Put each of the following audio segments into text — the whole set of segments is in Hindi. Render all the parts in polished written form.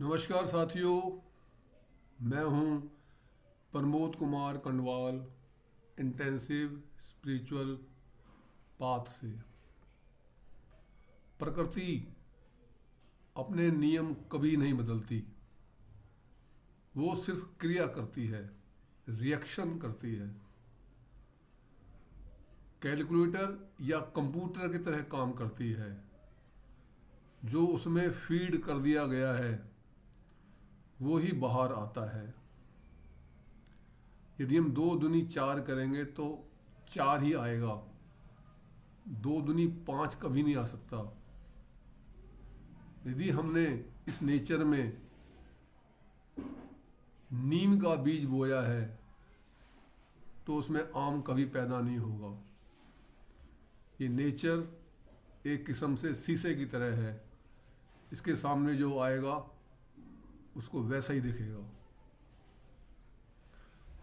नमस्कार साथियों, मैं हूं Pramod Kumar Kandwal, intensive spiritual path से। प्रकृति अपने नियम कभी नहीं बदलती। वो सिर्फ क्रिया करती है, रिएक्शन करती है। कैलकुलेटर या कंप्यूटर की तरह काम करती है। जो उसमें फीड कर दिया गया है वो ही बाहर आता है। यदि हम दो दूनी चार करेंगे तो चार ही आएगा। दो दूनी पाँच कभी नहीं आ सकता। यदि हमने इस नेचर में नीम का बीज बोया है तो उसमें आम कभी पैदा नहीं होगा। ये नेचर एक किस्म से शीशे की तरह है। इसके सामने जो आएगा उसको वैसा ही दिखेगा।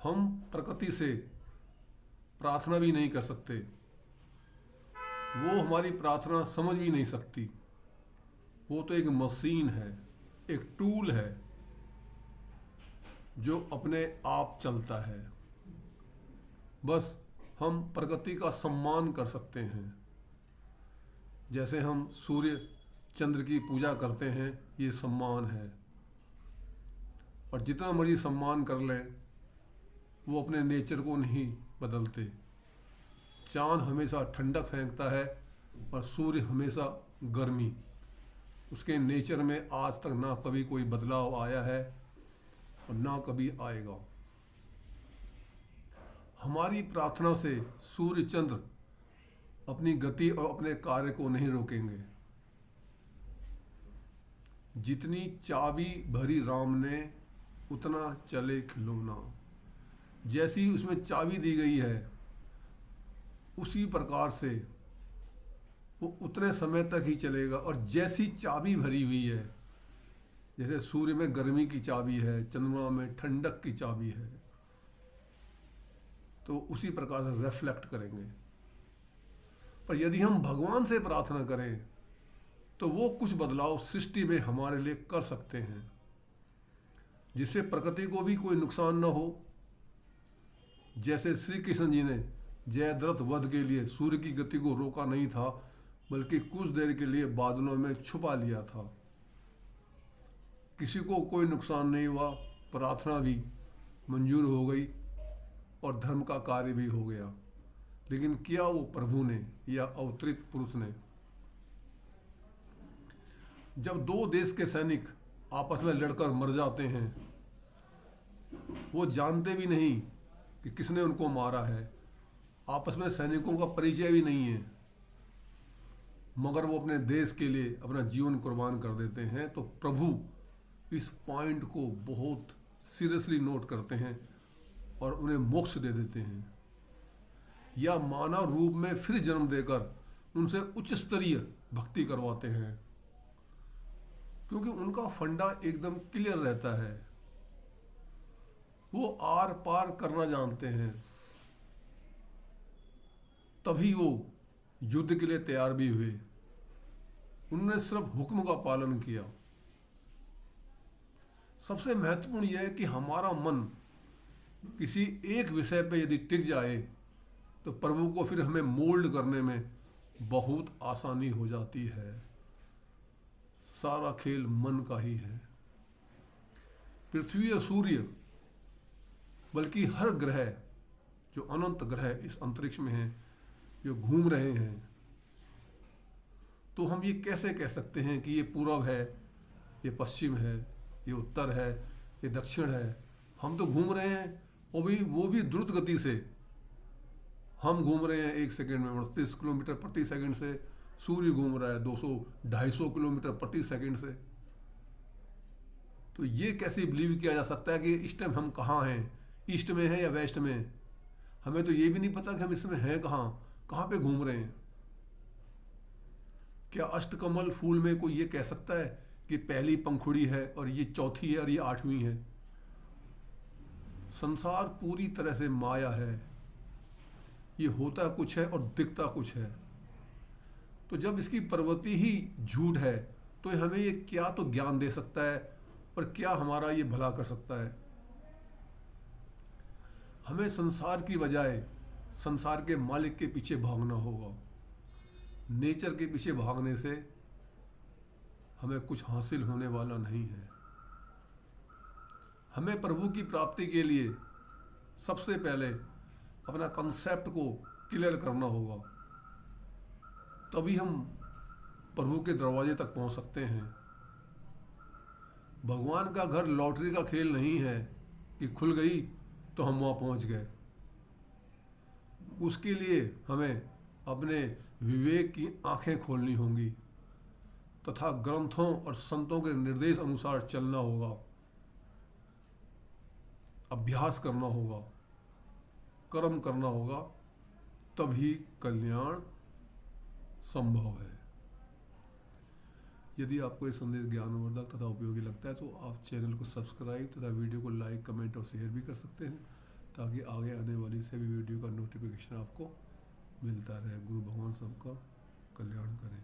हम प्रकृति से प्रार्थना भी नहीं कर सकते। वो हमारी प्रार्थना समझ भी नहीं सकती। वो तो एक मशीन है, एक टूल है जो अपने आप चलता है। बस हम प्रकृति का सम्मान कर सकते हैं। जैसे हम सूर्य चंद्र की पूजा करते हैं, ये सम्मान है। और जितना मर्जी सम्मान कर लें, वो अपने नेचर को नहीं बदलते। चांद हमेशा ठंडक फेंकता है और सूर्य हमेशा गर्मी। उसके नेचर में आज तक ना कभी कोई बदलाव आया है और ना कभी आएगा। हमारी प्रार्थना से सूर्य चंद्र अपनी गति और अपने कार्य को नहीं रोकेंगे। जितनी चाबी भरी राम ने उतना चले खिलौना। जैसी उसमें चाबी दी गई है उसी प्रकार से वो उतने समय तक ही चलेगा। और जैसी चाबी भरी हुई है, जैसे सूर्य में गर्मी की चाबी है, चंद्रमा में ठंडक की चाबी है, तो उसी प्रकार से रिफ्लेक्ट करेंगे। पर यदि हम भगवान से प्रार्थना करें तो वो कुछ बदलाव सृष्टि में हमारे लिए कर सकते हैं, जिससे प्रकृति को भी कोई नुकसान न हो। जैसे श्री कृष्ण जी ने जयद्रथ वध के लिए सूर्य की गति को रोका नहीं था, बल्कि कुछ देर के लिए बादलों में छुपा लिया था। किसी को कोई नुकसान नहीं हुआ, प्रार्थना भी मंजूर हो गई और धर्म का कार्य भी हो गया। लेकिन किया वो प्रभु ने या अवतरित पुरुष ने। जब दो देश के सैनिक आपस में लड़कर मर जाते हैं, वो जानते भी नहीं कि किसने उनको मारा है। आपस में सैनिकों का परिचय भी नहीं है, मगर वो अपने देश के लिए अपना जीवन कुर्बान कर देते हैं। तो प्रभु इस पॉइंट को बहुत सीरियसली नोट करते हैं और उन्हें मोक्ष दे देते हैं, या मानव रूप में फिर जन्म देकर उनसे उच्च स्तरीय भक्ति करवाते हैं, क्योंकि उनका फंडा एकदम क्लियर रहता है। वो आर पार करना जानते हैं, तभी वो युद्ध के लिए तैयार भी हुए। उन्होंने सिर्फ हुक्म का पालन किया। सबसे महत्वपूर्ण यह है कि हमारा मन किसी एक विषय पे यदि टिक जाए तो प्रभु को फिर हमें मोल्ड करने में बहुत आसानी हो जाती है। सारा खेल मन का ही है। पृथ्वी और सूर्य, बल्कि हर ग्रह, जो अनंत ग्रह इस अंतरिक्ष में हैं, जो घूम रहे हैं, तो हम ये कैसे कह सकते हैं कि ये पूरब है, ये पश्चिम है, ये उत्तर है, ये दक्षिण है। हम तो घूम रहे हैं, वो भी द्रुत गति से। हम घूम रहे हैं 1 सेकंड में 38 किलोमीटर प्रति सेकंड से। सूर्य घूम रहा है 200-250 किलोमीटर प्रति सेकंड से। तो ये कैसे बिलीव किया जा सकता है कि इस टाइम हम कहाँ हैं, ईस्ट में है या वेस्ट में? हमें तो ये भी नहीं पता कि हम इसमें हैं कहाँ पे घूम रहे हैं। क्या अष्टकमल फूल में कोई ये कह सकता है कि पहली पंखुड़ी है और ये चौथी है और ये आठवीं है? संसार पूरी तरह से माया है। ये होता कुछ है और दिखता कुछ है। तो जब इसकी प्रवृत्ति ही झूठ है तो हमें ये क्या तो ज्ञान दे सकता है, और पर क्या हमारा ये भला कर सकता है? हमें संसार की बजाय संसार के मालिक के पीछे भागना होगा। नेचर के पीछे भागने से हमें कुछ हासिल होने वाला नहीं है। हमें प्रभु की प्राप्ति के लिए सबसे पहले अपना कंसेप्ट को क्लियर करना होगा, तभी हम प्रभु के दरवाजे तक पहुंच सकते हैं। भगवान का घर लॉटरी का खेल नहीं है कि खुल गई तो हम वहाँ पहुँच गए। उसके लिए हमें अपने विवेक की आंखें खोलनी होंगी तथा ग्रंथों और संतों के निर्देश अनुसार चलना होगा, अभ्यास करना होगा, कर्म करना होगा, तभी कल्याण संभव है। यदि आपको ये संदेश ज्ञानवर्धक तथा उपयोगी लगता है तो आप चैनल को सब्सक्राइब तथा वीडियो को लाइक, कमेंट और शेयर भी कर सकते हैं, ताकि आगे आने वाली सभी वीडियो का नोटिफिकेशन आपको मिलता रहे। गुरु भगवान सबका कल्याण करें।